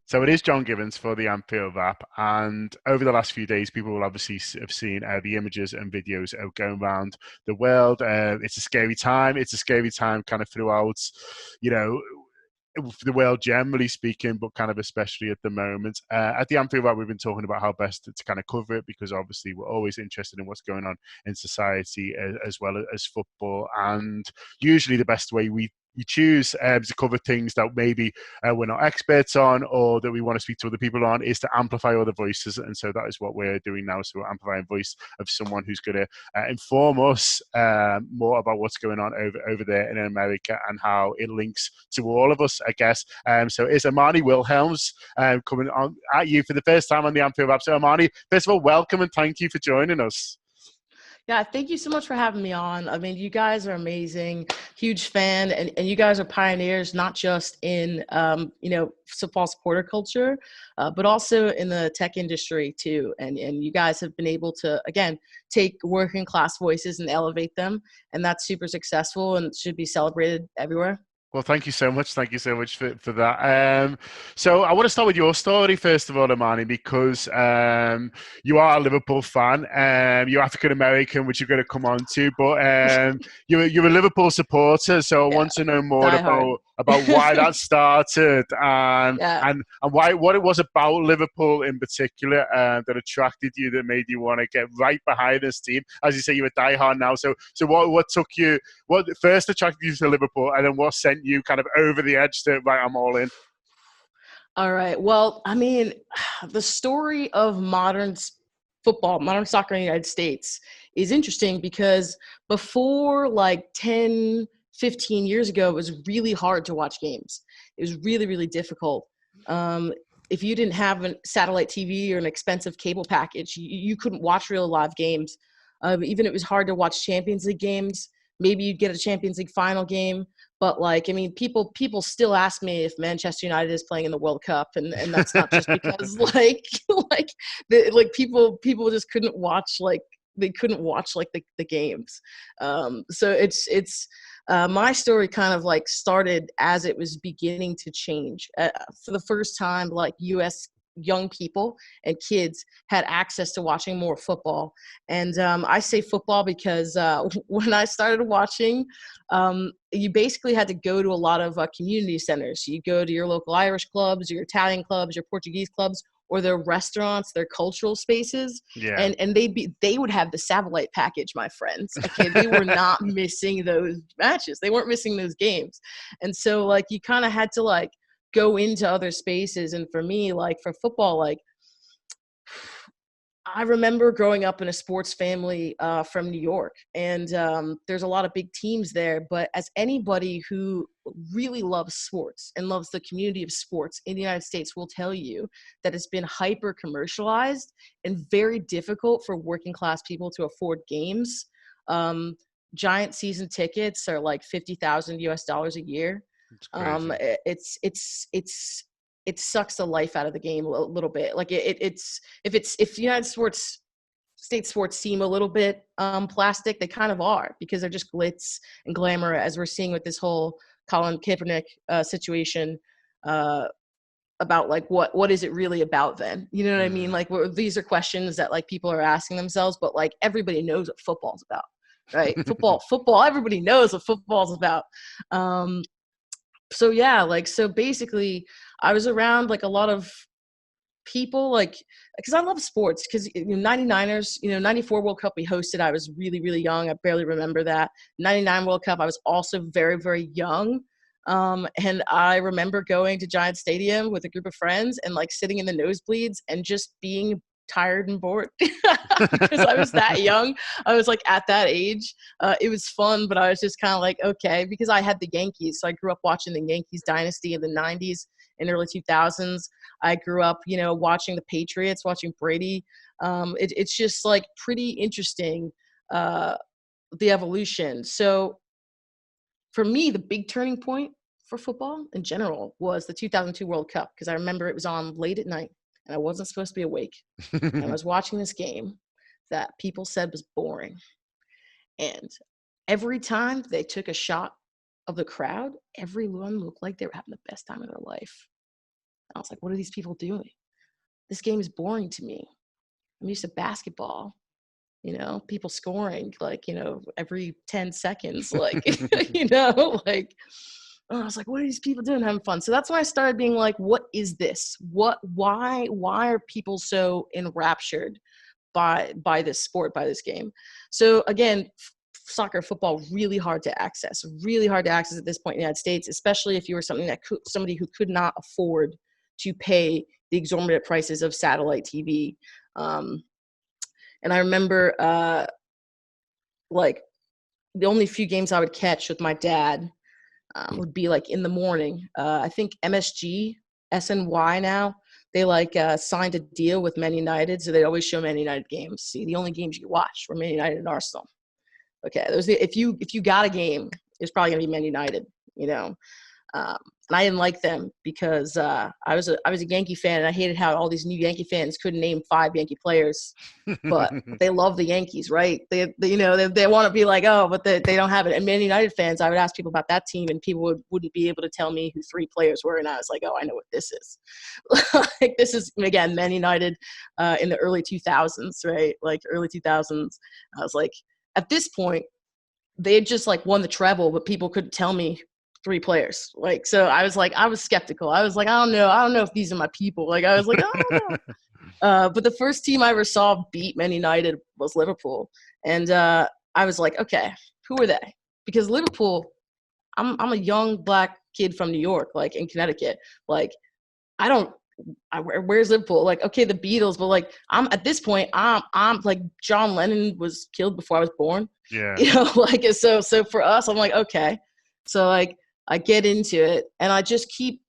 So it is John Gibbons for the Anfield app. And over the last few days, people will obviously have seen the images and videos going around the world. It's a scary time. It's a scary time kind of throughout, you know, the world generally speaking, but kind of especially at the moment. At the Anfield app, we've been talking about how best to kind of cover it, because obviously we're always interested in what's going on in society as well as football. And usually the best way we choose to cover things that maybe we're not experts on, or that we want to speak to other people on, is to amplify other voices. And so that is what we're doing now. So we're amplifying voice of someone who's going to inform us more about what's going on over there in America and how it links to all of us, I guess. So it's Imani Williams coming on at you for the first time on the Anfield app. So Imani, first of all, welcome and thank you for joining us. Yeah, thank you so much for having me on. I mean, you guys are amazing, huge fan, and you guys are pioneers, not just in, football supporter culture, but also in the tech industry too. And you guys have been able to, again, take working class voices and elevate them. And that's super successful and should be celebrated everywhere. Well, thank you so much. Thank you so much for that. So I want to start with your story, first of all, Imani, because you are a Liverpool fan. You're African-American, which you're going to come on to, but you're a Liverpool supporter. So I want to know more about why that started and why, what it was about Liverpool in particular that attracted you, that made you want to get right behind this team. As you say, you're a diehard now. So what took you, what first attracted you to Liverpool, and then what sent you kind of over the edge to, right, I'm all in? All right. Well, I mean, the story of modern soccer in the United States is interesting because before like 10, 15 years ago, it was really hard to watch games. It was really, really difficult. If you didn't have a satellite TV or an expensive cable package, you couldn't watch real live games. Even it was hard to watch Champions League games. Maybe you'd get a Champions League final game. But like, I mean, people still ask me if Manchester United is playing in the World Cup, and that's not just because people just couldn't watch the games. So it's my story kind of like started as it was beginning to change. For the first time, like U.S. young people and kids had access to watching more football. And I say football because when I started watching, you basically had to go to a lot of community centers. You go to your local Irish clubs, your Italian clubs, your Portuguese clubs, or their restaurants, their cultural spaces. Yeah. And they would have the satellite package, my friends. Okay, they were not missing those matches. They weren't missing those games. And so like you kind of had to like go into other spaces. And for me, like for football, like I remember growing up in a sports family from New York, and there's a lot of big teams there. But as anybody who really loves sports and loves the community of sports in the United States will tell you, that it's been hyper commercialized and very difficult for working class people to afford games. Giant season tickets are like $50,000 a year. It sucks the life out of the game a little bit. Like if United States sports seem a little bit plastic, they kind of are, because they're just glitz and glamour, as we're seeing with this whole Colin Kaepernick situation about like what is it really about then? You know what I mean? Like these are questions that like people are asking themselves, but like everybody knows what football's about, right? football. Everybody knows what football's about. So yeah, like, so basically I was around like a lot of people, like, because I love sports, because 99ers, 94 World Cup we hosted, I was really, really young. I barely remember that. 99 World Cup, I was also very, very young. And I remember going to Giant Stadium with a group of friends and like sitting in the nosebleeds and just being tired and bored because I was that young. I was like at that age. It was fun, but I was just kind of like, okay, because I had the Yankees. So I grew up watching the Yankees dynasty in the 90s and early 2000s. I grew up, watching the Patriots, watching Brady. It's just like pretty interesting, the evolution. So for me, the big turning point for football in general was the 2002 World Cup, because I remember it was on late at night and I wasn't supposed to be awake. And I was watching this game that people said was boring. And every time they took a shot of the crowd, everyone looked like they were having the best time of their life. I was like, what are these people doing? This game is boring to me. I'm used to basketball, people scoring like, every 10 seconds, like, like, I was like, what are these people doing having fun? So that's when I started being like, what is this? Why are people so enraptured by this sport, by this game? So again, soccer, football, really hard to access at this point in the United States, especially if you were somebody who could not afford to pay the exorbitant prices of satellite TV. And I remember, like, the only few games I would catch with my dad would be like in the morning. I think MSG, SNY now, they signed a deal with Man United, so they'd always show Man United games. See, the only games you could watch were Man United and Arsenal. Okay, if you got a game, it was probably gonna be Man United, and I didn't like them because I was a Yankee fan, and I hated how all these new Yankee fans couldn't name 5 Yankee players, but they love the Yankees, right? They want to be like, oh, but they don't have it. And Man United fans, I would ask people about that team, and people wouldn't be able to tell me who 3 players were, and I was like, oh, I know what this is. Like, this is, again, Man United in the early 2000s, right? Like early 2000s. I was like, at this point, they had just like won the treble, but people couldn't tell me 3 players. Like, so I was skeptical. I was like, I don't know if these are my people. Like, I was like, I don't know. But the first team I ever saw beat Man United was Liverpool. And I was like, okay, who are they? Because Liverpool, I'm a young black kid from New York, like in Connecticut. Like, where's Liverpool? Like, okay, the Beatles, but like, at this point, I'm like, John Lennon was killed before I was born. Yeah. Like, so for us, I'm like, okay. So like, I get into it, and I just keep,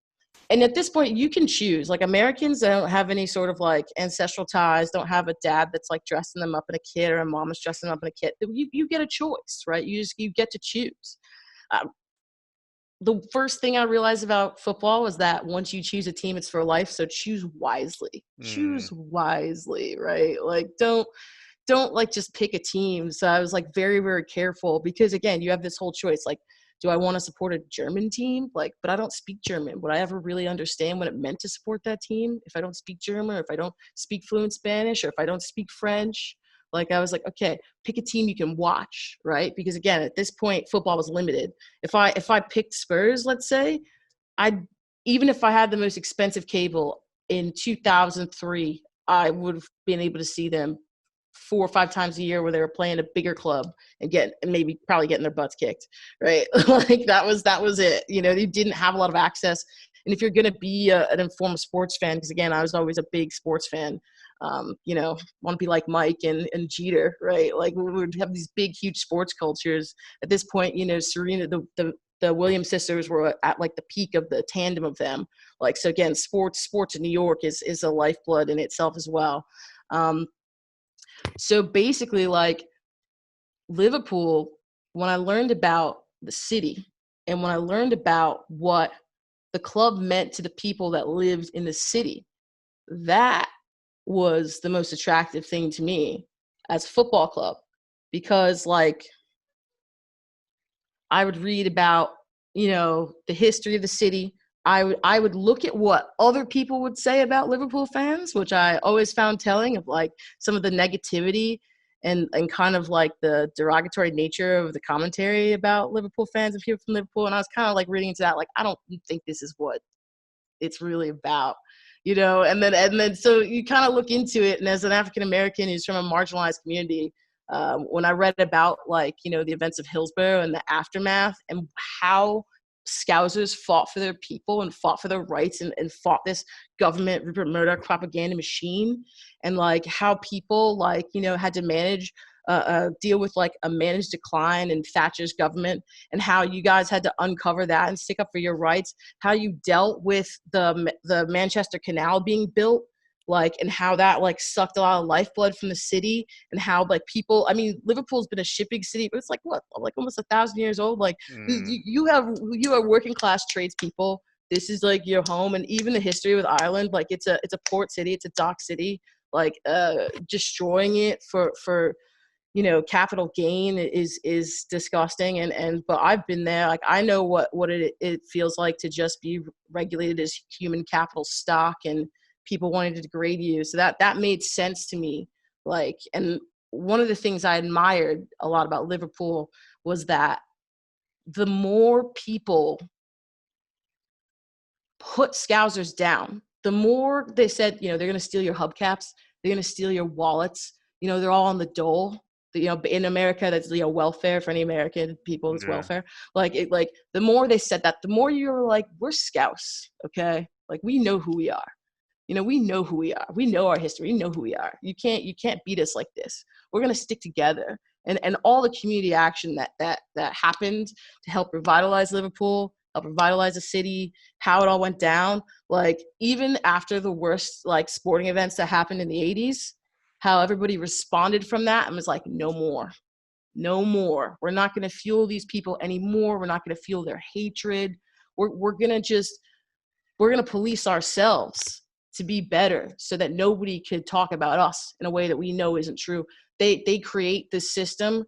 and at this point you can choose. Like, Americans don't have any sort of like ancestral ties, don't have a dad that's like dressing them up in a kit, or a mom is dressing them up in a kit. You get a choice, right? You get to choose. The first thing I realized about football was that once you choose a team, it's for life. So choose wisely. Choose wisely, right? Like, don't like just pick a team. So I was like very, very careful, because again, you have this whole choice. Like, do I want to support a German team? Like, but I don't speak German. Would I ever really understand what it meant to support that team if I don't speak German, or if I don't speak fluent Spanish, or if I don't speak French? Like, I was like, okay, pick a team you can watch, right? Because again, at this point, football was limited. If I picked Spurs, let's say, even if I had the most expensive cable in 2003, I would have been able to see them 4 or 5 times a year, where they were playing a bigger club and probably getting their butts kicked, right? Like, that was it. You didn't have a lot of access. And if you're going to be an informed sports fan, because again, I was always a big sports fan, want to be like Mike and Jeter, right? Like, we would have these big, huge sports cultures. At this point, Serena, the Williams sisters were at like the peak of the tandem of them. Like, so again, sports in New York is a lifeblood in itself as well. So basically, like, Liverpool, when I learned about the city, and when I learned about what the club meant to the people that lived in the city, that was the most attractive thing to me as a football club. Because, like, I would read about, the history of the city. I would look at what other people would say about Liverpool fans, which I always found telling, of like some of the negativity and kind of like the derogatory nature of the commentary about Liverpool fans and people from Liverpool. And I was kind of like reading into that, like, I don't think this is what it's really about, and then so you kind of look into it. And as an African-American who's from a marginalized community, when I read about, like, the events of Hillsborough and the aftermath, and how Scousers fought for their people and fought for their rights, and fought this government Rupert Murdoch propaganda machine, and like how people, like, had to manage deal with like a managed decline in Thatcher's government, and how you guys had to uncover that and stick up for your rights, how you dealt with the Manchester Canal being built, like, and how that like sucked a lot of lifeblood from the city, and how like people, I mean, Liverpool's been a shipping city, but it's like almost 1,000 years old. Like, you are working class tradespeople. This is like your home. And even the history with Ireland, like, it's a port city, it's a dock city. Like, destroying it for capital gain is disgusting. But I've been there. Like, I know what it feels like to just be regulated as human capital stock, and people wanted to degrade you. So that made sense to me. Like, and one of the things I admired a lot about Liverpool was that the more people put Scousers down, the more they said, they're going to steal your hubcaps, they're going to steal your wallets. They're all on the dole. In America, that's welfare for any American people. It's welfare. Like the more they said that, the more you're like, we're Scouse, okay? Like, we know who we are. We know who we are. We know our history. We know who we are. You can't beat us like this. We're gonna stick together. And all the community action that happened to help revitalize Liverpool, help revitalize the city, how it all went down. Like, even after the worst sporting events that happened in the 80s, how everybody responded from that and was like, no more. We're not going to fuel these people anymore. We're not going to fuel their hatred. We're going to police ourselves to be better so that nobody could talk about us in a way that we know isn't true. They create this system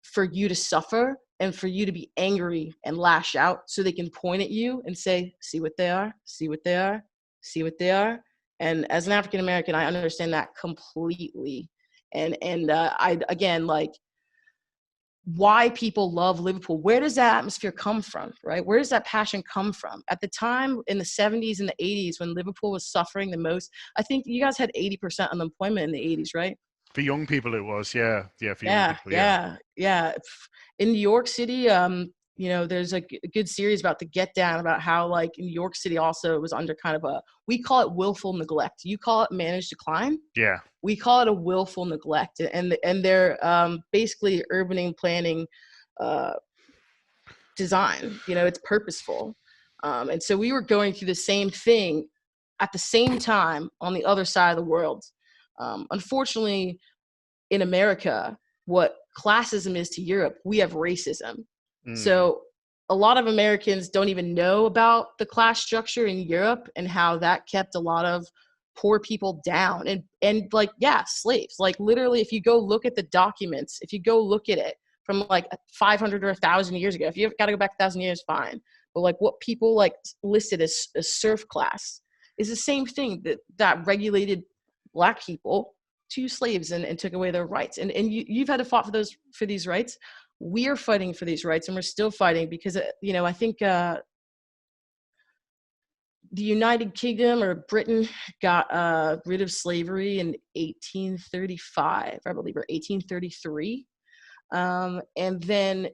for you to suffer and for you to be angry and lash out so they can point at you and say, see what they are, see what they are, see what they are. And as an African American, I understand that completely. And I, again, why people love Liverpool. Where does that atmosphere come from, right? Where does that passion come from? At the time in the 70s and the 80s, when Liverpool was suffering the most, I think you guys had 80% unemployment in the 80s, right? For young people, it was, yeah. For young people, yeah. In New York City, there's a good series about the Get Down, about how in New York City also was under kind of we call it willful neglect. You call it managed decline. Yeah. We call it a willful neglect, and they're basically urban planning design. It's purposeful, and so we were going through the same thing at the same time on the other side of the world. Unfortunately, in America, what classism is to Europe, we have racism. So a lot of Americans don't even know about the class structure in Europe and how that kept a lot of poor people down and slaves. Literally, if you go look at the documents, if you go look at it from 500 or 1,000 years ago, if you've got to go back 1,000 years, fine. But what people listed as serf class is the same thing that regulated Black people to slaves and took away their rights. And you've had to fight for these rights. We are fighting for these rights, and we're still fighting because, I think the United Kingdom or Britain got rid of slavery in 1835, I believe, or 1833. And then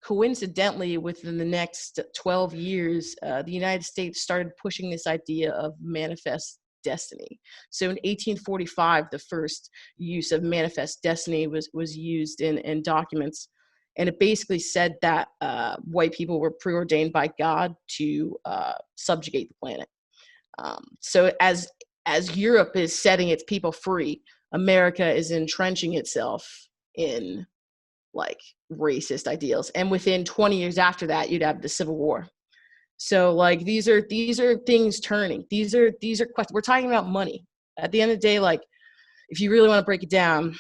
coincidentally, within the next 12 years, the United States started pushing this idea of manifest destiny. So in 1845, the first use of manifest destiny was used in documents. And it basically said that white people were preordained by God to subjugate the planet. So as Europe is setting its people free, America is entrenching itself in racist ideals. And within 20 years after that, you'd have the Civil War. So these are things turning. These are questions. We're talking about money. At the end of the day, if you really want to break it down,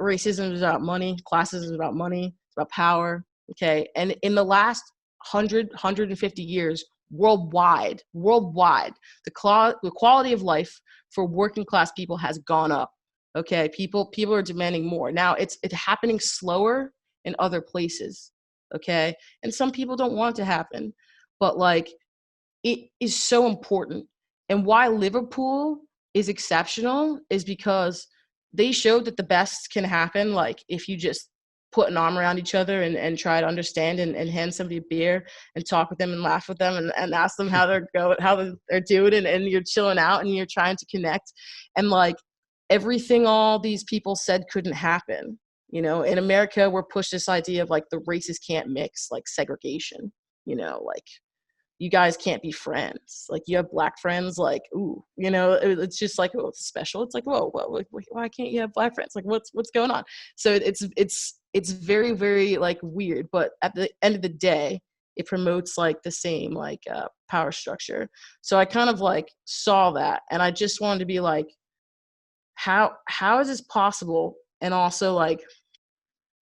racism is about money, classism is about money, it's about power. Okay. And in the last 150 years, worldwide, the quality of life for working class people has gone up. Okay. People are demanding more. Now it's happening slower in other places. Okay. And some people don't want it to happen, but it is so important. And why Liverpool is exceptional is because they showed that the best can happen. If you just put an arm around each other and try to understand and hand somebody a beer and talk with them and laugh with them and ask them how they're going, how they're doing, and you're chilling out and you're trying to connect. And everything all these people said couldn't happen. In America, we're pushed this idea of the races can't mix, segregation, you guys can't be friends. You have Black friends, ooh, it's just oh, it's special. It's whoa, why can't you have Black friends? What's going on? So it's very, very weird, but at the end of the day, it promotes the same power structure. So I kind of saw that, and I just wanted to be how is this possible? And also I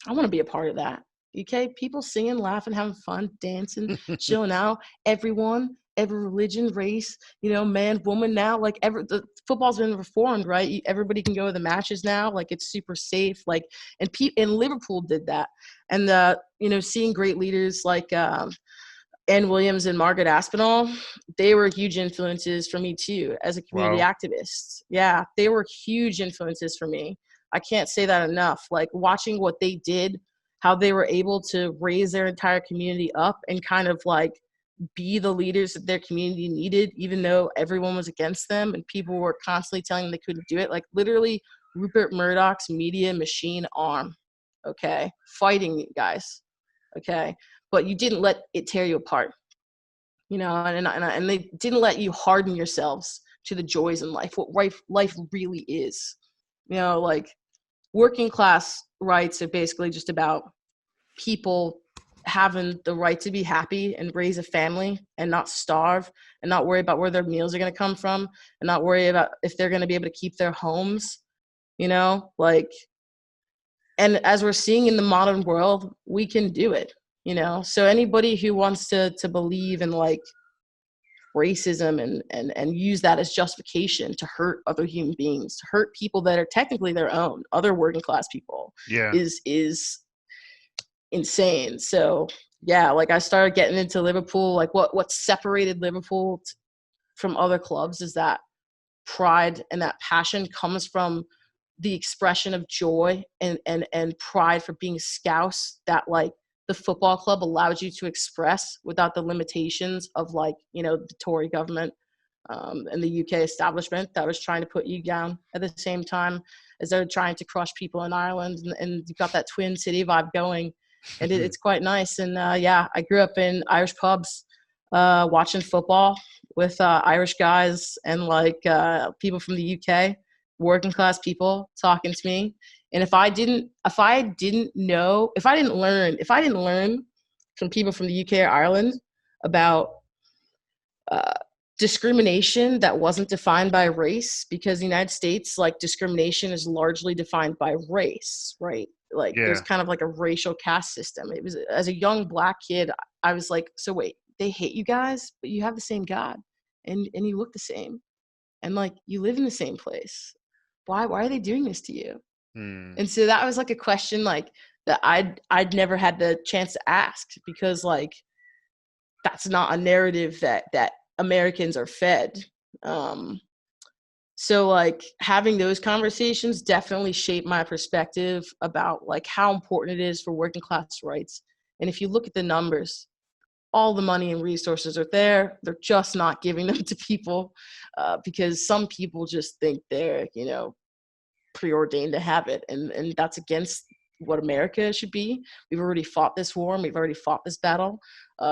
want to be a part of that. Okay, people singing, laughing, having fun, dancing, chilling out. Everyone, every religion, race, man, woman. Now, like the football's been reformed, right? Everybody can go to the matches now. Like it's super safe. Like and Liverpool did that, and seeing great leaders like Ann Williams and Margaret Aspinall, they were huge influences for me too as a community Wow. activist. Yeah, they were huge influences for me. I can't say that enough. Like watching what they did, how they were able to raise their entire community up and kind of like be the leaders that their community needed, even though everyone was against them and people were constantly telling them they couldn't do it. Like literally Rupert Murdoch's media machine arm, okay, fighting you guys, okay, but you didn't let it tear you apart, and they didn't let you harden yourselves to the joys in life, what life really is. Like working class rights are basically just about people having the right to be happy and raise a family and not starve and not worry about where their meals are going to come from and not worry about if they're going to be able to keep their homes, like, and as we're seeing in the modern world, we can do it, so anybody who wants to believe in like racism and use that as justification to hurt other human beings, to hurt people that are technically their own other working class people, Yeah. is insane. So yeah, like I started getting into Liverpool. Like what separated Liverpool from other clubs is that pride and that passion comes from the expression of joy and pride for being Scouse that like the football club allowed you to express without the limitations of like, the Tory government and the UK establishment that was trying to put you down at the same time as they're trying to crush people in Ireland. And you've got that Twin City vibe going. And it's quite nice. And yeah, I grew up in Irish pubs watching football with Irish guys and like people from the UK, working class people talking to me. And if I didn't learn from people from the UK or Ireland about discrimination that wasn't defined by race, because the United States, like discrimination is largely defined by race, right? Like there's Yeah. kind of like a racial caste system. It was, as a young Black kid, I was like, so wait, they hate you guys, but you have the same God and you look the same and like you live in the same place. Why are they doing this to you? And so that was like a question like that I'd never had the chance to ask, because like that's not a narrative that Americans are fed. So like having those conversations definitely shaped my perspective about like how important it is for working class rights. And if you look at the numbers, all the money and resources are there. They're just not giving them to people because some people just think they're, preordained to have it. And that's against what America should be. We've already fought this war and we've already fought this battle.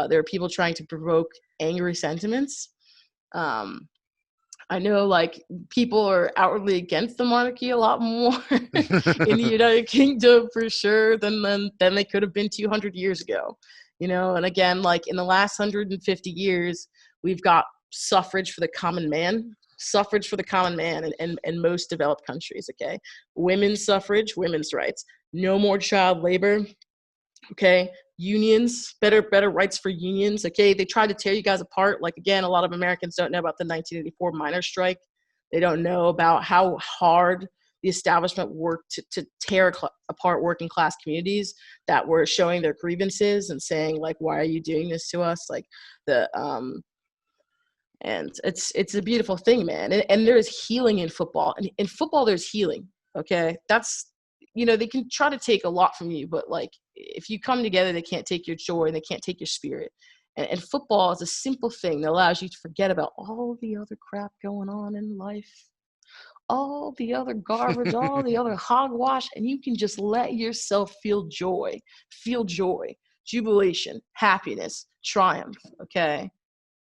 There are people trying to provoke angry sentiments. I know like people are outwardly against the monarchy a lot more in the United Kingdom for sure than they could have been 200 years ago, and again, like in the last 150 years, we've got suffrage for the common man in most developed countries. Okay. Women's suffrage, women's rights, no more child labor. Okay. Unions, better rights for unions. Okay. They try to tear you guys apart. Like, again, a lot of Americans don't know about the 1984 miners' strike. They don't know about how hard the establishment worked to tear apart working class communities that were showing their grievances and saying like, why are you doing this to us? Like and it's a beautiful thing, man. And there is healing in football. And in football, there's healing. Okay. That's, they can try to take a lot from you, but like if you come together, they can't take your joy and they can't take your spirit. And football is a simple thing that allows you to forget about all the other crap going on in life, all the other garbage, all the other hogwash, and you can just let yourself feel joy, jubilation, happiness, triumph, okay?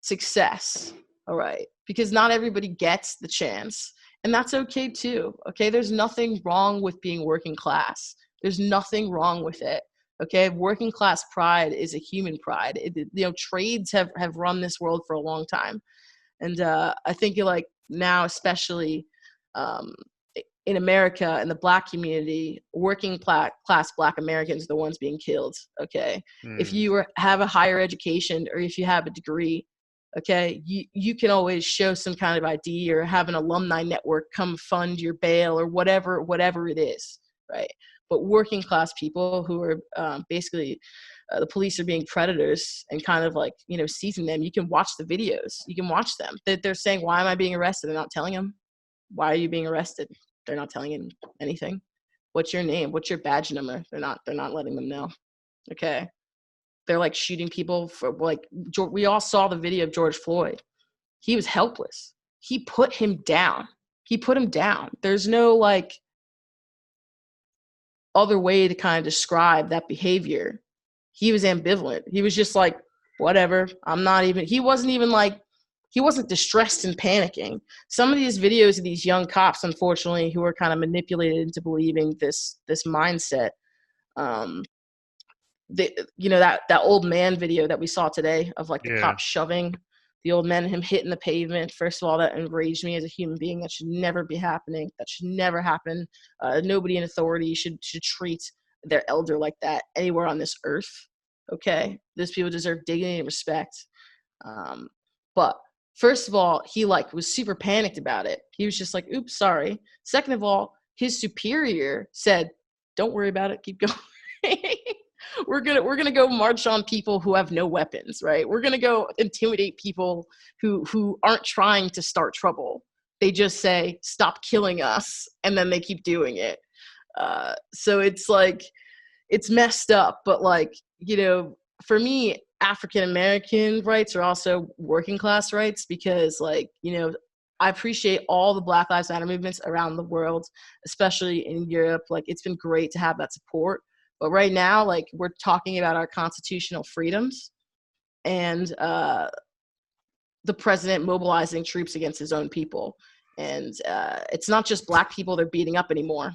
Success, all right? Because not everybody gets the chance, and that's okay too, okay? There's nothing wrong with being working class. There's nothing wrong with it, okay? Working class pride is a human pride. Trades have run this world for a long time, and I think like now especially in America, in the Black community, working class Black Americans are the ones being killed. Okay. If you have a higher education or if you have a degree, okay, you can always show some kind of ID or have an alumni network come fund your bail or whatever it is, right? But working class people who are basically the police are being predators and kind of like, you know, seizing them. You can watch the videos. You can watch them. They're saying, why am I being arrested? They're not telling them. Why are you being arrested? They're not telling him anything. What's your name? What's your badge number? They're not letting them know. Okay. They're like shooting people for like, we all saw the video of George Floyd. He was helpless. He put him down. There's no like other way to kind of describe that behavior. He was ambivalent. He was just like, whatever. He wasn't distressed and panicking. Some of these videos of these young cops, unfortunately, who are kind of manipulated into believing this mindset. That old man video that we saw today of like the cop shoving the old man and him hitting the pavement. First of all, that enraged me as a human being. That should never be happening. That should never happen. Nobody in authority should treat their elder like that anywhere on this earth. Okay, those people deserve dignity and respect. But first of all, he like was super panicked about it. He was just like, oops, sorry. Second of all, his superior said, don't worry about it. Keep going. We're gonna go march on people who have no weapons, right? We're gonna go intimidate people who aren't trying to start trouble. They just say, stop killing us, and then they keep doing it. So it's like, it's messed up, but like, you know, for me, African-American rights are also working class rights because like, you know, I appreciate all the Black Lives Matter movements around the world, especially in Europe. Like it's been great to have that support. But right now, like we're talking about our constitutional freedoms and the president mobilizing troops against his own people. And it's not just Black people they're beating up anymore.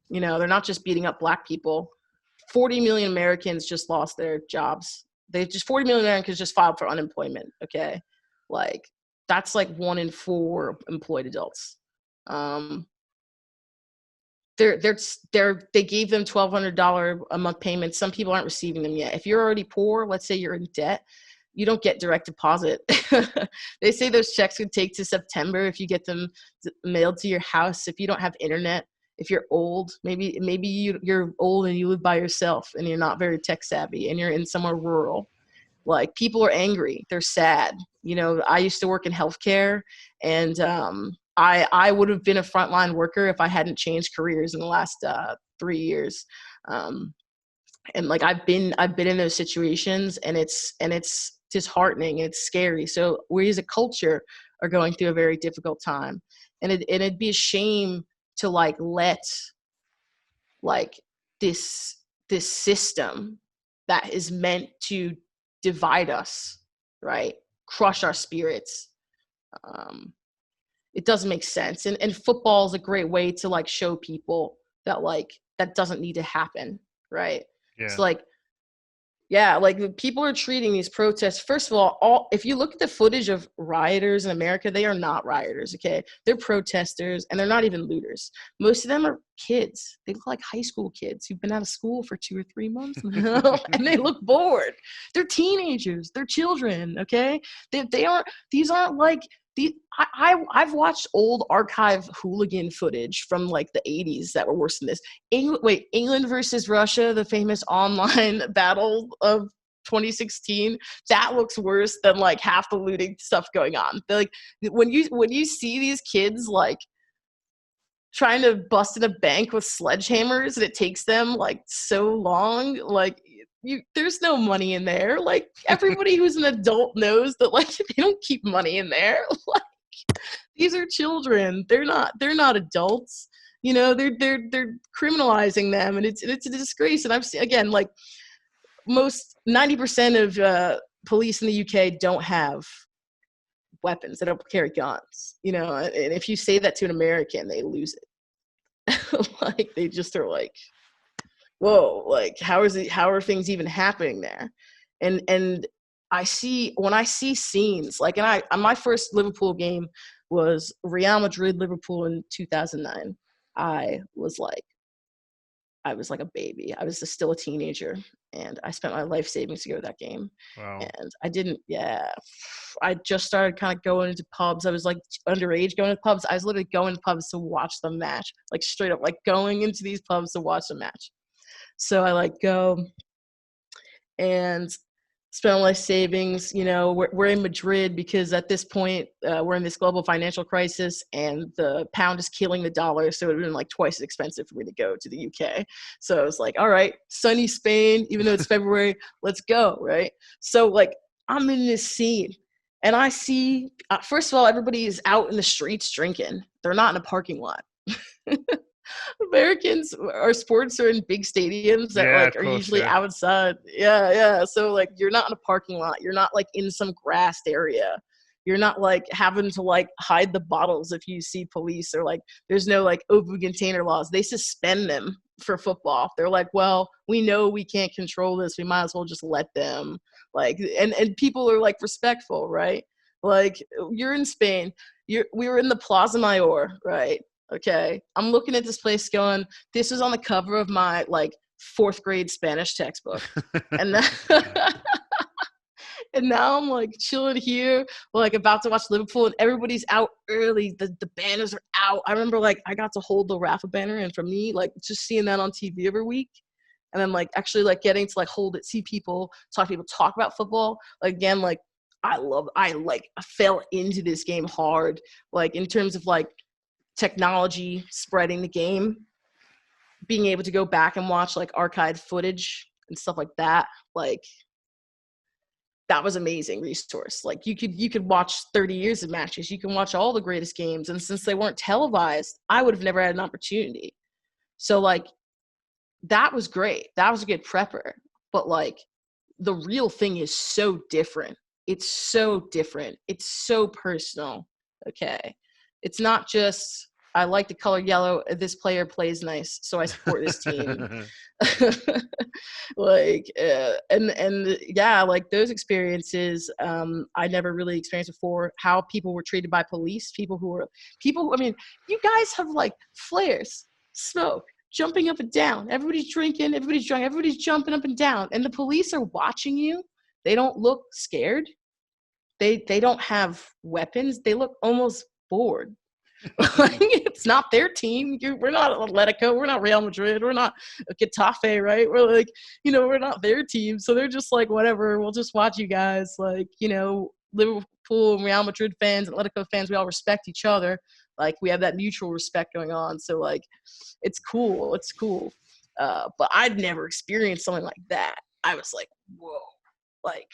You know, they're not just beating up Black people. 40 million Americans just lost their jobs. 40 million Americans just filed for unemployment. Okay. Like that's like 1 in 4 employed adults. They gave them $1,200 a month payments. Some people aren't receiving them yet. If you're already poor, let's say you're in debt, you don't get direct deposit. They say those checks could take to September if you get them mailed to your house. If you don't have internet, if you're old, maybe you're old and you live by yourself and you're not very tech savvy and you're in somewhere rural. Like people are angry, they're sad. You know, I used to work in healthcare, and I would have been a frontline worker if I hadn't changed careers in the last 3 years. And like I've been in those situations, and it's disheartening and it's scary. So we as a culture are going through a very difficult time, and it'd be a shame to like let like this system that is meant to divide us, right, crush our spirits. It doesn't make sense. And football is a great way to like show people that like that doesn't need to happen, right? It's like, yeah, like people are treating these protests. First of all, if you look at the footage of rioters in America, they are not rioters, okay? They're protesters, and they're not even looters. Most of them are kids. They look like high school kids who've been out of school for 2 or 3 months now, and they look bored. They're teenagers. They're children, okay? These aren't like, I've watched old archive hooligan footage from like the 80s that were worse than this. England versus Russia, the famous online battle of 2016. That looks worse than like half the looting stuff going on. Like when you see these kids like trying to bust in a bank with sledgehammers, and it takes them like so long, like there's no money in there. Like everybody who's an adult knows that like they don't keep money in there. Like these are children. They're not adults. You know, they're criminalizing them, and it's a disgrace. And I've seen, again, like most 90% of police in the UK don't have weapons. They don't carry guns. You know, and if you say that to an American, they lose it. Like they just are like, whoa, like how are things even happening there? And when I see scenes like, and my first Liverpool game was Real Madrid Liverpool in 2009. I was like a baby. I was still a teenager, and I spent my life savings to go to that game. Wow. And I didn't, yeah. I just started kind of going into pubs. I was like underage going to pubs. I was literally going to pubs to watch the match, like straight up, like going into these pubs to watch the match. So I like go and spend all my savings. You know, we're in Madrid because at this point we're in this global financial crisis, and the pound is killing the dollar. So it would have been like twice as expensive for me to go to the UK. So I was like, all right, sunny Spain, even though it's February, let's go, right? So like I'm in this scene, and I see, first of all, everybody is out in the streets drinking. They're not in a parking lot. Americans, our sports are in big stadiums that Yeah, like of are course. usually Yeah. outside. Yeah. So like you're not in a parking lot. You're not like in some grassed area. You're not like having to like hide the bottles if you see police, or like there's no like open container laws. They suspend them for football. They're like, well, we know we can't control this. We might as well just let them. Like, and people are like respectful, right? Like you're in Spain. We were in the Plaza Mayor, right? Okay, I'm looking at this place going, this is on the cover of my like 4th grade Spanish textbook. And and now I'm like chilling here, like about to watch Liverpool, and everybody's out early. The banners are out. I remember like I got to hold the Rafa banner, and for me, like just seeing that on TV every week, and then like actually like getting to like hold it, see people, talk to people, talk about football. Like, again, like I fell into this game hard, like in terms of like technology spreading the game, being able to go back and watch like archived footage and stuff like that. Like that was amazing resource. Like you could watch 30 years of matches. You can watch all the greatest games. And since they weren't televised, I would have never had an opportunity. So like that was great. That was a good prepper. But like the real thing is so different. It's so different. It's so personal. Okay. It's not just, I like the color yellow. This player plays nice, so I support this team. Like, and yeah, like those experiences, I never really experienced before. How people were treated by police, I mean, you guys have like flares, smoke, jumping up and down. Everybody's drinking, everybody's drunk, everybody's jumping up and down, and the police are watching you. They don't look scared. They don't have weapons. They look almost bored. Like, it's not their team. We're not Atletico. We're not Real Madrid. We're not Getafe, right? We're like, we're not their team. So they're just like, whatever. We'll just watch you guys. Like, Liverpool and Real Madrid fans and Atletico fans, we all respect each other. Like, we have that mutual respect going on. So, like, it's cool. It's cool. But I'd never experienced something like that. I was like, whoa. Like,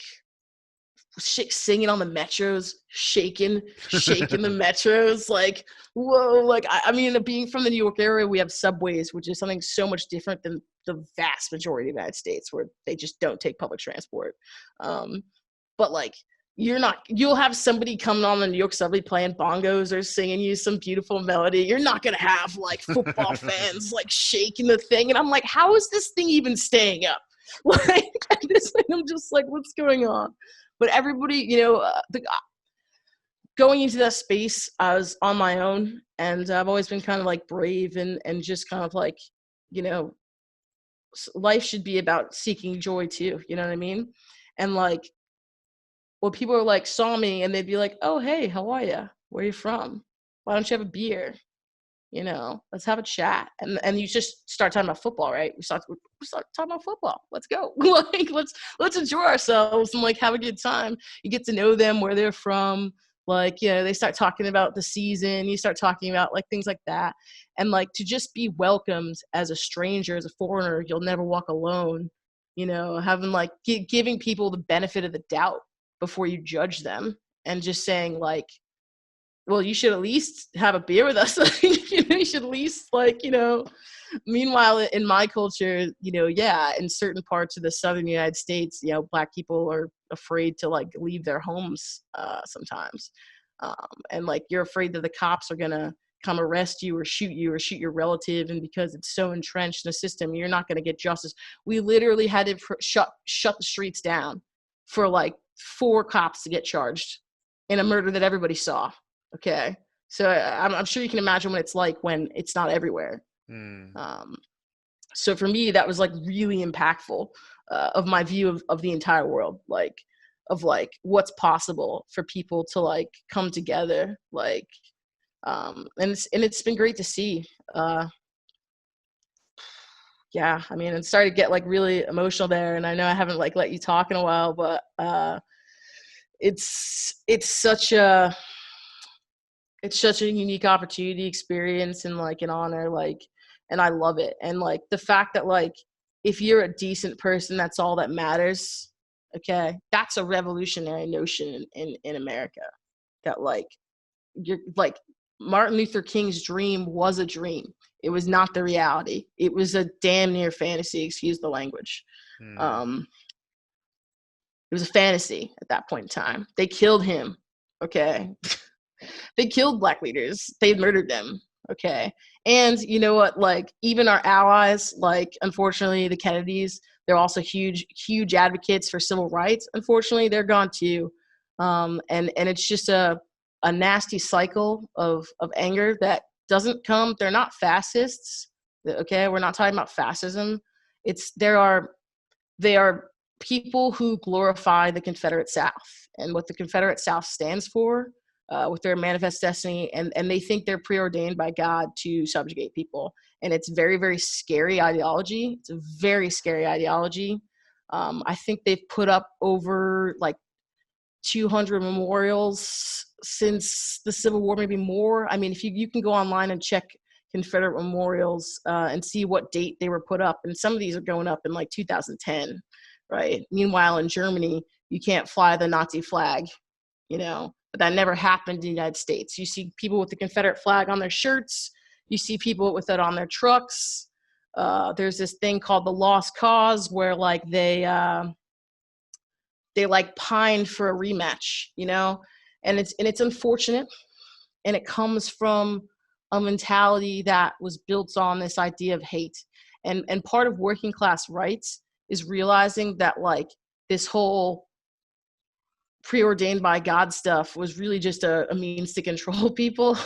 singing on the metros, shaking the metros, like, whoa. Like, I mean, being from the New York area, we have subways, which is something so much different than the vast majority of the United States, where they just don't take public transport. But like, you'll have somebody coming on the New York subway playing bongos or singing you some beautiful melody. You're not gonna have like football fans like shaking the thing, and I'm like, how is this thing even staying up? Like, at this thing, I'm just like, what's going on? But everybody, going into that space, I was on my own, and I've always been kind of like brave and just kind of like, life should be about seeking joy too. You know what I mean? And like, when people are like saw me and they'd be like, "Oh, hey, how are you? Where are you from? Why don't you have a beer? Let's have a chat." And you just start talking about football, right? We start talking about football. Let's go. Like, let's enjoy ourselves and like have a good time. You get to know them, where they're from. Like, they start talking about the season. You start talking about like things like that. And like, to just be welcomed as a stranger, as a foreigner, you'll never walk alone. Having like giving people the benefit of the doubt before you judge them, and just saying like, well, you should at least have a beer with us. You should at least meanwhile, in my culture, in certain parts of the southern United States, Black people are afraid to like leave their homes sometimes. And like, you're afraid that the cops are going to come arrest you or shoot your relative. And because it's so entrenched in the system, you're not going to get justice. We literally had to shut the streets down for like 4 cops to get charged in a murder that everybody saw. Okay. So I'm sure you can imagine what it's like when it's not everywhere. So for me, that was like really impactful of my view of the entire world, like of like what's possible for people to like come together, like and it's been great to see. Yeah, I mean, it started to get like really emotional there, and I know I haven't like let you talk in a while, but it's such a unique opportunity, experience, and like an honor, like, and I love it. And like the fact that like if you're a decent person, that's all that matters. Okay, that's a revolutionary notion in America. That like you're like Martin Luther King's dream was a dream. It was not the reality. It was a damn near fantasy, excuse the language. It was a fantasy at that point in time. They killed him. Okay. They killed Black leaders. They murdered them. Okay. And you know what? Like even our allies, like unfortunately the Kennedys, they're also huge advocates for civil rights. Unfortunately, they're gone too. And it's just a nasty cycle of anger that doesn't come. They're not fascists. Okay. We're not talking about fascism. They are people who glorify the Confederate South and what the Confederate South stands for. With their manifest destiny, and they think they're preordained by God to subjugate people. And it's very, very scary ideology. It's a very scary ideology. I think they've put up over like 200 memorials since the Civil War, maybe more. I mean, if you can go online and check Confederate memorials and see what date they were put up. And some of these are going up in like 2010, right? Meanwhile, in Germany, you can't fly the Nazi flag, you know, but that never happened in the United States. You see people with the Confederate flag on their shirts. You see people with it on their trucks. There's this thing called the Lost Cause where like they like pined for a rematch, you know, and it's unfortunate, and it comes from a mentality that was built on this idea of hate, and part of working class rights is realizing that like this whole preordained by God stuff was really just a means to control people.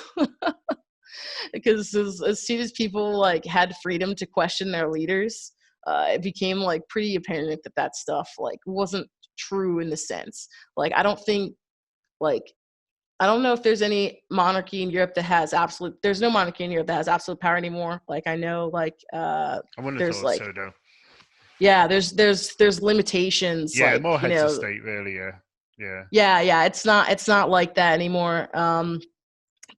Because as soon as people like had freedom to question their leaders, it became like pretty apparent that stuff like wasn't true in the sense. Like I don't know if there's any monarchy in Europe that has there's no monarchy in Europe that has absolute power anymore. Like I know like I wouldn't have there's thought like so though. Yeah, there's limitations. Yeah, like, more you heads of know, state really, yeah. yeah, it's not like that anymore.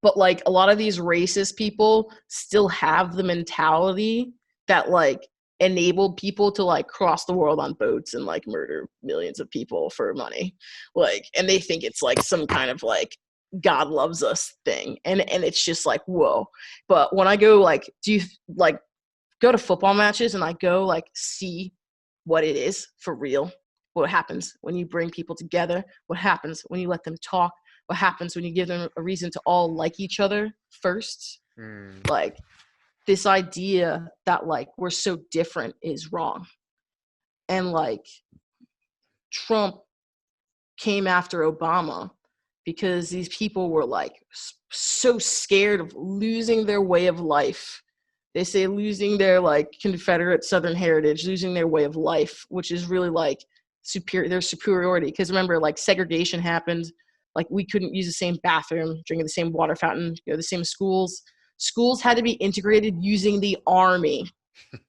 But like a lot of these racist people still have the mentality that like enabled people to like cross the world on boats and like murder millions of people for money. Like, and they think it's like some kind of like God loves us thing. And it's just like, whoa. But when I go like, go to football matches and I go like see what it is for real, what happens when you bring people together, what happens when you let them talk, what happens when you give them a reason to all like each other first. Like this idea that like we're so different is wrong. And like Trump came after Obama because these people were like so scared of losing their way of life. They say losing their like Confederate Southern heritage, losing their way of life, which is really like their superiority. Because remember, like segregation happened. Like we couldn't use the same bathroom, drink at the same water fountain, go to the same schools. Schools had to be integrated using the army.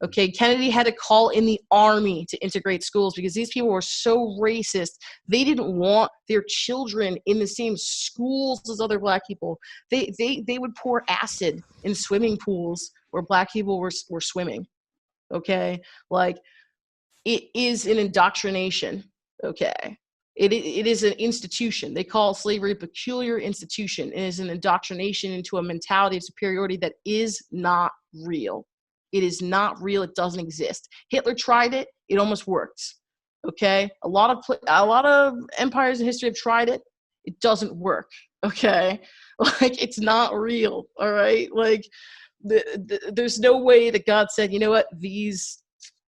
Okay, Kennedy had to call in the army to integrate schools because these people were so racist. They didn't want their children in the same schools as other Black people. They would pour acid in swimming pools where Black people were swimming. Okay, like it is an indoctrination. Okay, it is an institution. They call slavery a peculiar institution. It is an indoctrination into a mentality of superiority that is not real. It is not real. It doesn't exist. Hitler tried it. It almost worked. Okay, a lot of empires in history have tried it. It doesn't work. Okay, like it's not real. All right, like there's no way that God said, you know what, these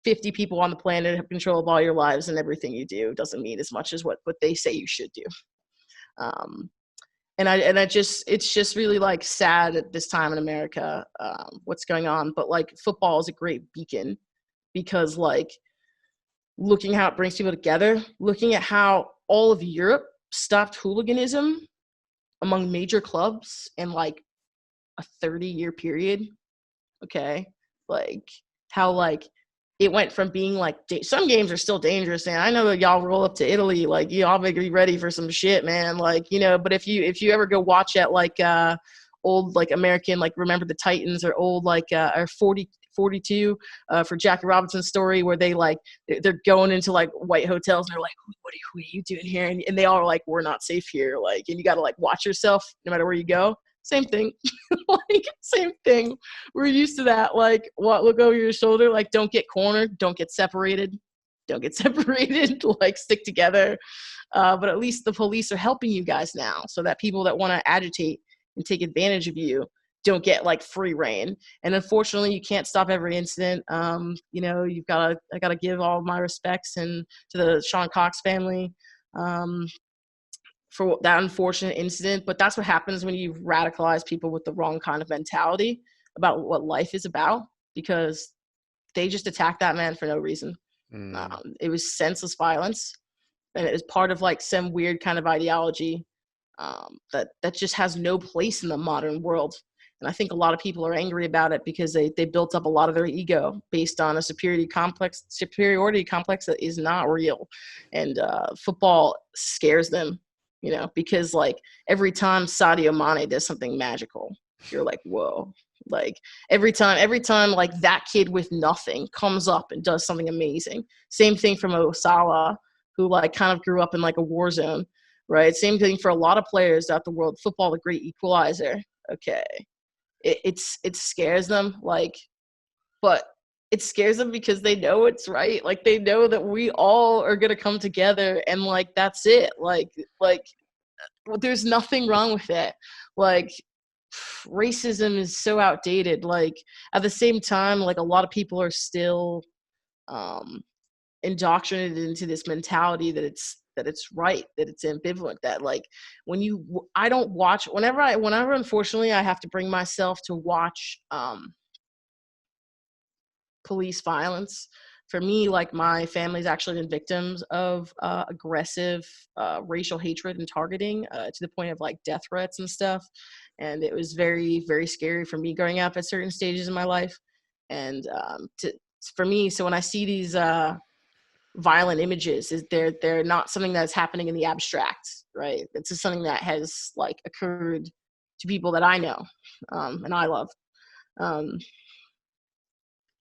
50 people on the planet have control of all your lives and everything you do. Doesn't mean as much as what they say you should do. it's just really like sad at this time in America, what's going on. But like football is a great beacon, because like looking how it brings people together, looking at how all of Europe stopped hooliganism among major clubs in like a 30-year period. Okay. Like how like it went from being like some games are still dangerous, and I know that y'all roll up to Italy, like y'all make be ready for some shit, man. Like, you know, but if you ever go watch at like old like American, like Remember the Titans, or old like or 42 for Jackie Robinson's story, where they like they're going into like white hotels and they're like, who are you doing here? And they all are like, we're not safe here. Like, and you got to like watch yourself no matter where you go. Same thing. Like, same thing. We're used to that. Like, what? Look over your shoulder. Like, don't get cornered. Don't get separated. Don't get separated. Like, stick together. But at least the police are helping you guys now, so that people that want to agitate and take advantage of you don't get like free reign. And unfortunately, you can't stop every incident. You know, I gotta give all my respects and to the Sean Cox family. For that unfortunate incident. But that's what happens when you radicalize people with the wrong kind of mentality about what life is about, because they just attacked that man for no reason. It was senseless violence, and it was part of like some weird kind of ideology that just has no place in the modern world. And I think a lot of people are angry about it because they built up a lot of their ego based on a superiority complex that is not real. And football scares them, you know, because like every time Sadio Mane does something magical, you're like, whoa. Like every time like that kid with nothing comes up and does something amazing. Same thing from Mo Salah, who like kind of grew up in like a war zone, right? Same thing for a lot of players out the world. Football, the great equalizer. Okay. It scares them, like, but it scares them because they know it's right. Like, they know that we all are gonna come together, and like that's it. Like there's nothing wrong with that. Like, racism is so outdated. Like, at the same time, like a lot of people are still indoctrinated into this mentality that it's right, that it's ambivalent, that like I don't watch whenever unfortunately I have to bring myself to watch police violence. For me, like my family's actually been victims of aggressive racial hatred and targeting to the point of like death threats and stuff. And it was very, very scary for me growing up at certain stages in my life. And for me, so when I see these violent images, is they're not something that's happening in the abstract, right? It's just something that has like occurred to people that I know and I love.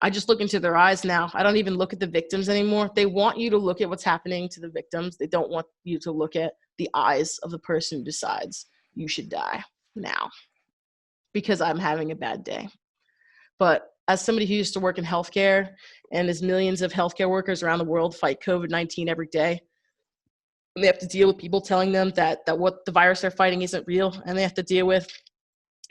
I just look into their eyes now. I don't even look at the victims anymore. They want you to look at what's happening to the victims. They don't want you to look at the eyes of the person who decides you should die now because I'm having a bad day. But as somebody who used to work in healthcare, and as millions of healthcare workers around the world fight COVID-19 every day, and they have to deal with people telling them that what the virus they're fighting isn't real, and they have to deal with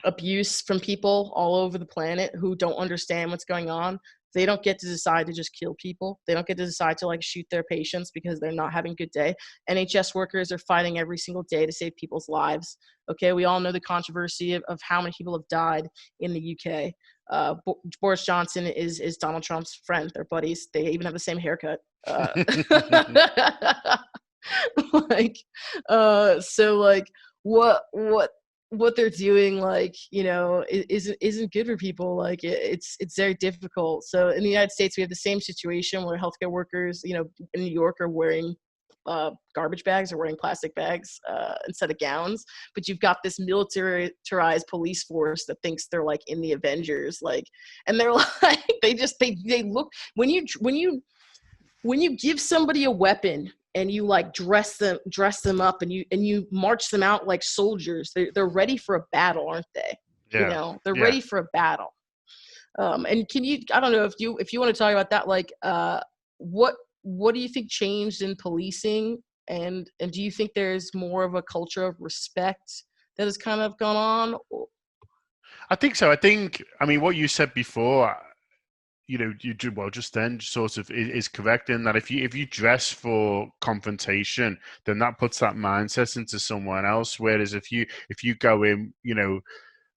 abuse from people all over the planet who don't understand what's going on. They don't get to decide to just kill people. They don't get to decide to like shoot their patients because they're not having a good day. NHS workers are fighting every single day to save people's lives. Okay, we all know the controversy of how many people have died in the UK. Boris Johnson is Donald Trump's friend. They're buddies. They even have the same haircut. So like what they're doing, like, you know, isn't good for people. Like it's very difficult. So in the United States, we have the same situation where healthcare workers, you know, in New York are wearing garbage bags or wearing plastic bags instead of gowns. But you've got this militarized police force that thinks they're like in the Avengers, like, and they're like, they look, when you give somebody a weapon and you like dress them up and you march them out like soldiers, they're ready for a battle, aren't they? Yeah. You know, they're ready for a battle. And I don't know if you want to talk about that, like what do you think changed in policing, and do you think there's more of a culture of respect that has kind of gone on? I think so. I mean, what you said before, you do well just then sort of is correct in that if you dress for confrontation, then that puts that mindset into someone else. Whereas if you go in,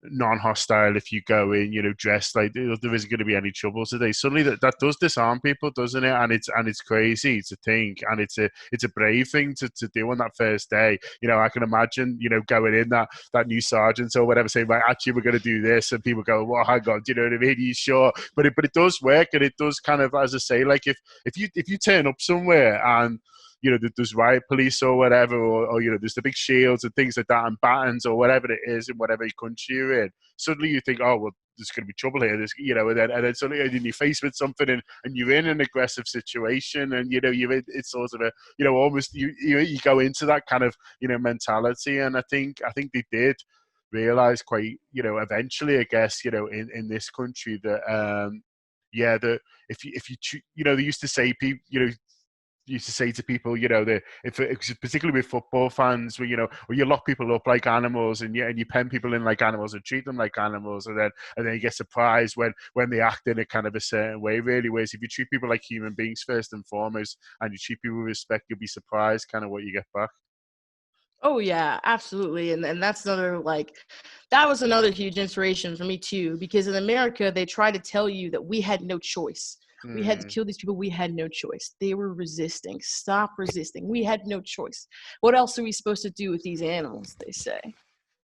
non-hostile, if you go in, dressed like there isn't going to be any trouble today. Suddenly that does disarm people, doesn't it? And it's crazy to think, and it's a brave thing to do on that first day. I can imagine, going in that new sergeant or whatever saying, like, actually, we're going to do this, and people go, well, hang on, do you know what I mean? You sure? But it does work, and it does kind of, as I say, like if you turn up somewhere and there's riot police or whatever, or there's the big shields and things like that and batons or whatever it is in whatever country you're in. Suddenly you think, oh, well, there's going to be trouble here. And then suddenly you're faced with something and you're in an aggressive situation, and it's sort of a almost you go into that kind of mentality. And I think they did realize quite eventually, I guess, in this country that that if you they used to say people used to say to people, that if particularly with football fans, where you lock people up like animals and you pen people in like animals and treat them like animals, and then you get surprised when they act in a kind of a certain way. Really, whereas if you treat people like human beings first and foremost, and you treat people with respect, you'll be surprised kind of what you get back. Oh yeah, absolutely. And that's that was another huge inspiration for me too, because in America they try to tell you that we had no choice. We had to Mm, kill these people. We had no choice. They were resisting. Stop resisting. We had no choice. What else are we supposed to do with these animals? They say,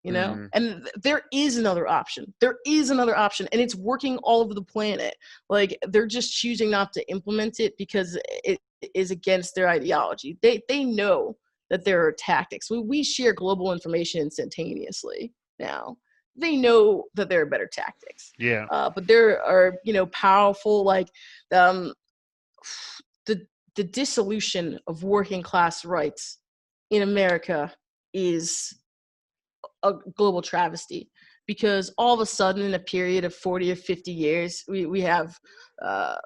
mm, and there is another option. There is another option, and it's working all over the planet. Like, they're just choosing not to implement it because it is against their ideology. They know that there are tactics. We share global information instantaneously now. They know that there are better tactics, yeah. but there are powerful, like, um, the the dissolution of working class rights in America is a global travesty, because all of a sudden in a period of 40 or 50 years we have uh,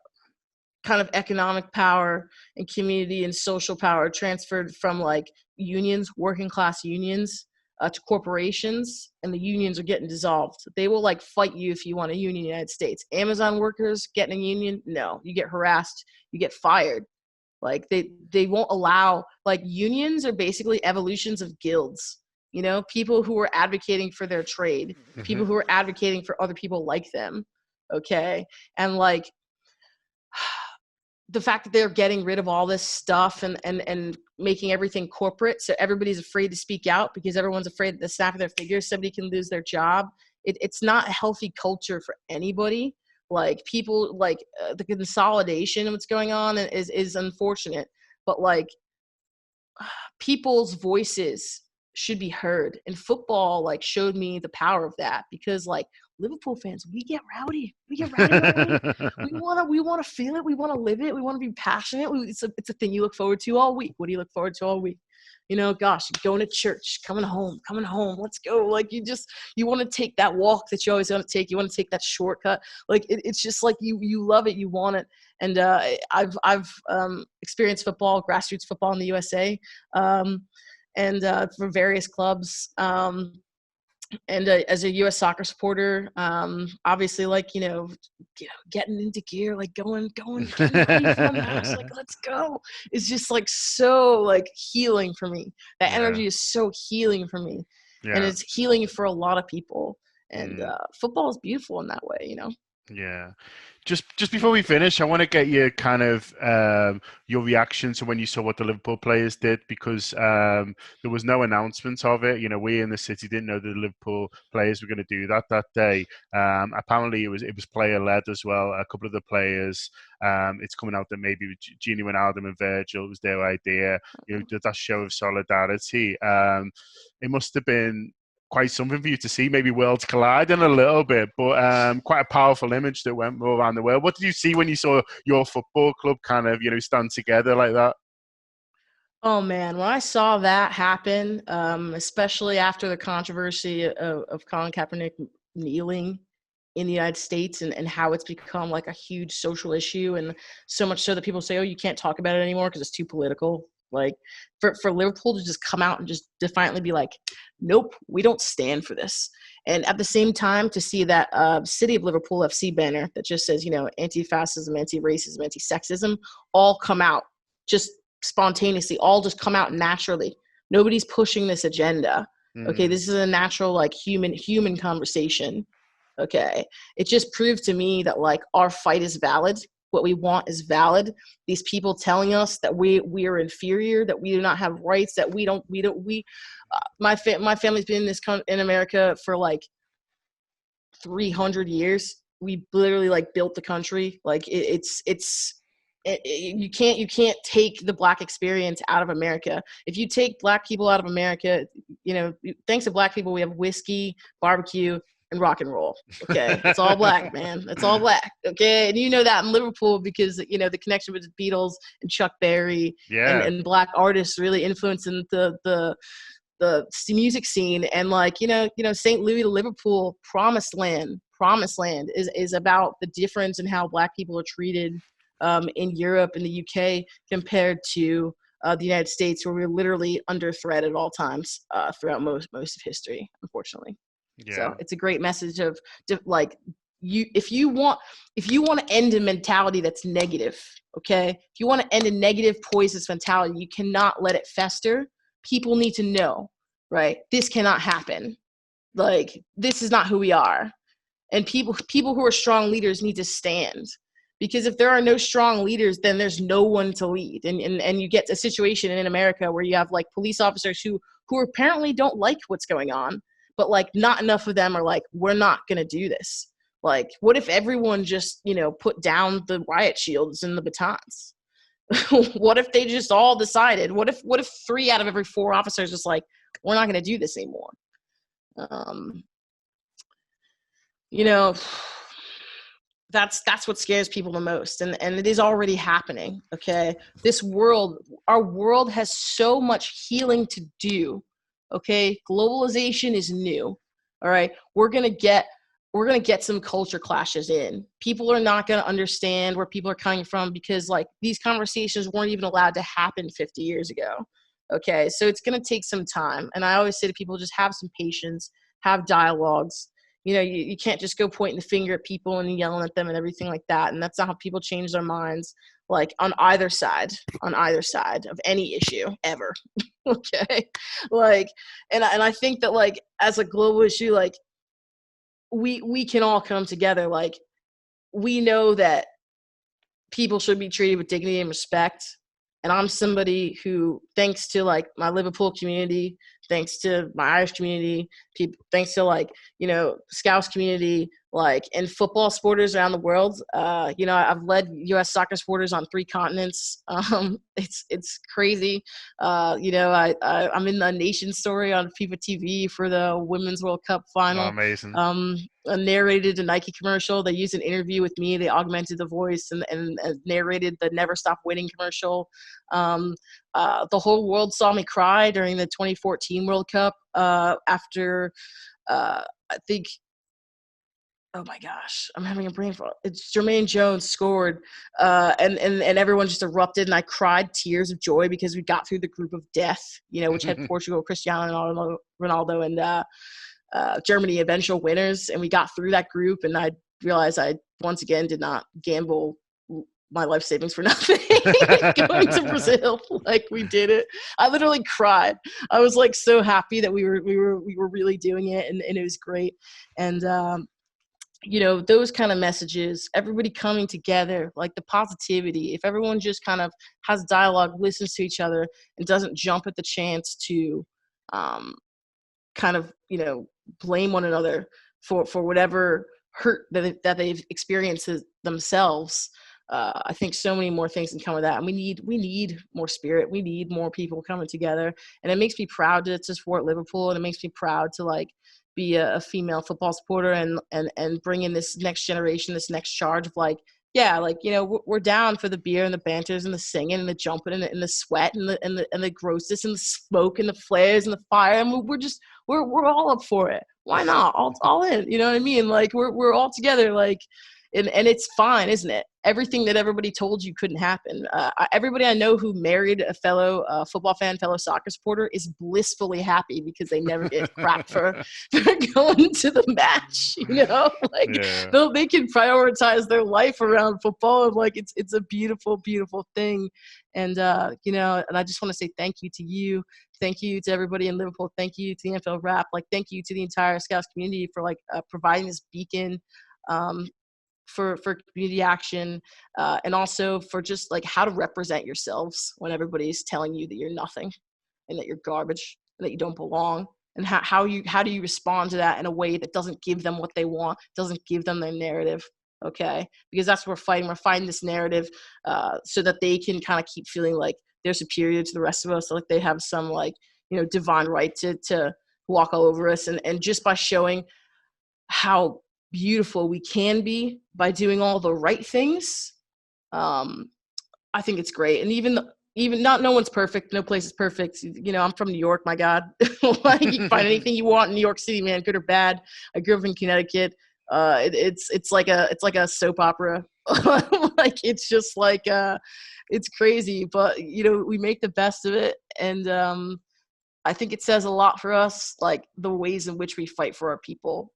kind of economic power and community and social power transferred from like unions, working class unions, to corporations, and the unions are getting dissolved. They will like fight you if you want a union in the United States. Amazon workers getting a union, no, you get harassed, you get fired. Like, they won't allow, like, unions are basically evolutions of guilds. People who are advocating for their trade, Hmm. people who are advocating for other people like them. Okay, and like, the fact that they're getting rid of all this stuff and making everything corporate, so everybody's afraid to speak out because everyone's afraid that the snap of their fingers somebody can lose their job. It's not a healthy culture for anybody. Like, people, like, the consolidation of what's going on is unfortunate, but like, people's voices should be heard, and football like showed me the power of that, because like, Liverpool fans, we get rowdy. We want to feel it, we want to live it, we want to be passionate. It's a thing you look forward to all week. What do you look forward to all week? Gosh, going to church, coming home, let's go. Like, you want to take that walk that you always want to take. You want to take that shortcut. Like, it's just like, you love it, you want it. And I've experienced football, grassroots football in the USA, and for various clubs. And as a U.S. soccer supporter, obviously, like, getting into gear, like getting ready for a match, like, let's go. It's just like so like healing for me. That Yeah, energy is so healing for me, and yeah. it's healing for a lot of people. And Mm. football is beautiful in that way. Yeah. Just before we finish, I want to get your kind of your reaction to when you saw what the Liverpool players did, because there was no announcement of it. We in the city didn't know the Liverpool players were going to do that day. Apparently, it was player led as well. A couple of the players, it's coming out that maybe Gini Wijnaldum and Virgil, it was their idea. Did that show of solidarity. It must have been quite something for you to see, maybe worlds colliding a little bit, but quite a powerful image that went more around the world. What did you see when you saw your football club kind of, stand together like that? Oh man, when I saw that happen, especially after the controversy of Colin Kaepernick kneeling in the United States, and how it's become like a huge social issue, and so much so that people say, oh, you can't talk about it anymore because it's too political. Like for Liverpool to just come out and just defiantly be like, nope, we don't stand for this. And at the same time, to see that City of Liverpool FC banner that just says, anti-fascism, anti-racism, anti-sexism, all come out just spontaneously, all just come out naturally. Nobody's pushing this agenda. Okay, this is a natural, like, human conversation. Okay, it just proved to me that, like, our fight is valid. What we want is valid. These people telling us that we are inferior, that we do not have rights, that my family's been in America for like 300 years. We literally like built the country. Like you can't take the Black experience out of America. If you take Black people out of America, thanks to Black people, we have whiskey, barbecue, and rock and roll. Okay, it's all Black, man. It's all Black. Okay, and you know that in Liverpool because the connection with the Beatles and Chuck Berry and Black artists really influencing the music scene. And like St. Louis to Liverpool, promised land is about the difference in how Black people are treated in Europe and the UK compared to the United States, where we're literally under threat at all times throughout most of history, unfortunately. Yeah. So it's a great message of like, if you want to end a mentality that's negative, okay, if you want to end a negative poisonous mentality, you cannot let it fester. People need to know, right? This cannot happen. Like, this is not who we are. And people who are strong leaders need to stand, because if there are no strong leaders, then there's no one to lead. And you get a situation in America where you have like police officers who apparently don't like what's going on, but like not enough of them are like, we're not going to do this. Like, what if everyone just, put down the riot shields and the batons? What if they just all decided? What if 3 out of every 4 officers just like, we're not going to do this anymore? That's what scares people the most. And it is already happening. Okay. Our world has so much healing to do. Okay. Globalization is new. All right. We're going to get some culture clashes in. People are not going to understand where people are coming from, because like these conversations weren't even allowed to happen 50 years ago. Okay. So it's going to take some time. And I always say to people, just have some patience, have dialogues. You can't just go pointing the finger at people and yelling at them and everything like that. And that's not how people change their minds, like on either side of any issue ever. Okay. Like, and I think that like as a global issue, like we can all come together. Like, we know that people should be treated with dignity and respect. And I'm somebody who, thanks to like my Liverpool community, thanks to my Irish community, thanks to like, Scouts community, like, and football supporters around the world. I've led U.S. soccer supporters on 3 continents. It's crazy. I'm in the Nation Story on FIFA TV for the Women's World Cup final. Oh, amazing. I narrated a Nike commercial. They used an interview with me. They augmented the voice and narrated the Never Stop Winning commercial. The whole world saw me cry during the 2014 World Cup after I think, oh my gosh, I'm having a brain fart. It's Jermaine Jones scored, and everyone just erupted, and I cried tears of joy because we got through the group of death, which had Portugal, Cristiano Ronaldo, and Germany, eventual winners, and we got through that group, and I realized I once again did not gamble my life savings for nothing. Going to Brazil, like, we did it. I literally cried. I was like so happy that we were really doing it, and it was great. And those kind of messages, everybody coming together, like the positivity, if everyone just kind of has dialogue, listens to each other, and doesn't jump at the chance to kind of blame one another for whatever hurt that they've experienced themselves. I think so many more things can come with that, and we need more spirit. We need more people coming together, and it makes me proud to support Liverpool, and it makes me proud to like be a female football supporter and bring in this next generation, this next charge of like, yeah, like, we're down for the beer and the banters and the singing and the jumping and the sweat and the grossness and the smoke and the flares and the fire, and we're all up for it. Why not? All in, you know what I mean? Like, we're all together, like, and it's fine, isn't it? everything that everybody told you couldn't happen. Everybody I know who married a fellow football fan, fellow soccer supporter, is blissfully happy because they never get crap for going to the match. Like they can prioritize their life around football, and like it's a beautiful, beautiful thing. And and I just want to say thank you to you. Thank you to everybody in Liverpool. Thank you to the NFL Wrap. Like, thank you to the entire Scouts community for like providing this beacon for community action, and also for just like how to represent yourselves when everybody's telling you that you're nothing and that you're garbage and that you don't belong, and how do you respond to that in a way that doesn't give them what they want, doesn't give them their narrative. Okay, because that's what we're fighting. We're fighting this narrative so that they can kind of keep feeling like they're superior to the rest of us, so like they have some like divine right to walk all over us, and just by showing how beautiful we can be by doing all the right things, I think it's great. And even not, no one's perfect, no place is perfect. I'm from New York, my God. Like, you can find anything you want in New York City, man, good or bad. I grew up in Connecticut. It's like a soap opera. Like, it's just like it's crazy, but we make the best of it. And I think it says a lot for us, like the ways in which we fight for our people.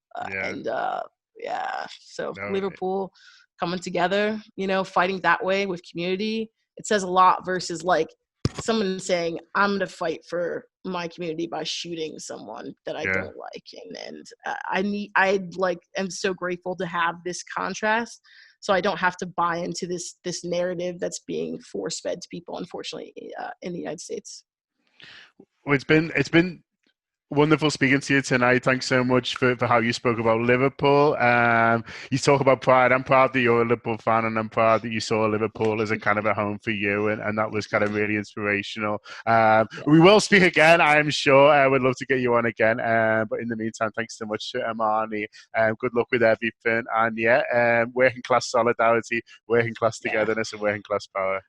So Liverpool coming together, fighting that way with community, it says a lot versus like someone saying, I'm going to fight for my community by shooting someone that I don't like. And I am so grateful to have this contrast, so I don't have to buy into this narrative that's being force fed to people, unfortunately, in the United States. Well, it's been wonderful speaking to you tonight. Thanks so much for how you spoke about Liverpool. You talk about pride. I'm proud that you're a Liverpool fan, and I'm proud that you saw Liverpool as a kind of a home for you, and that was kind of really inspirational. We will speak again, I am sure. I would love to get you on again. But in the meantime, thanks so much to Imani. Good luck with everything. And working class solidarity, working class togetherness, and working class power.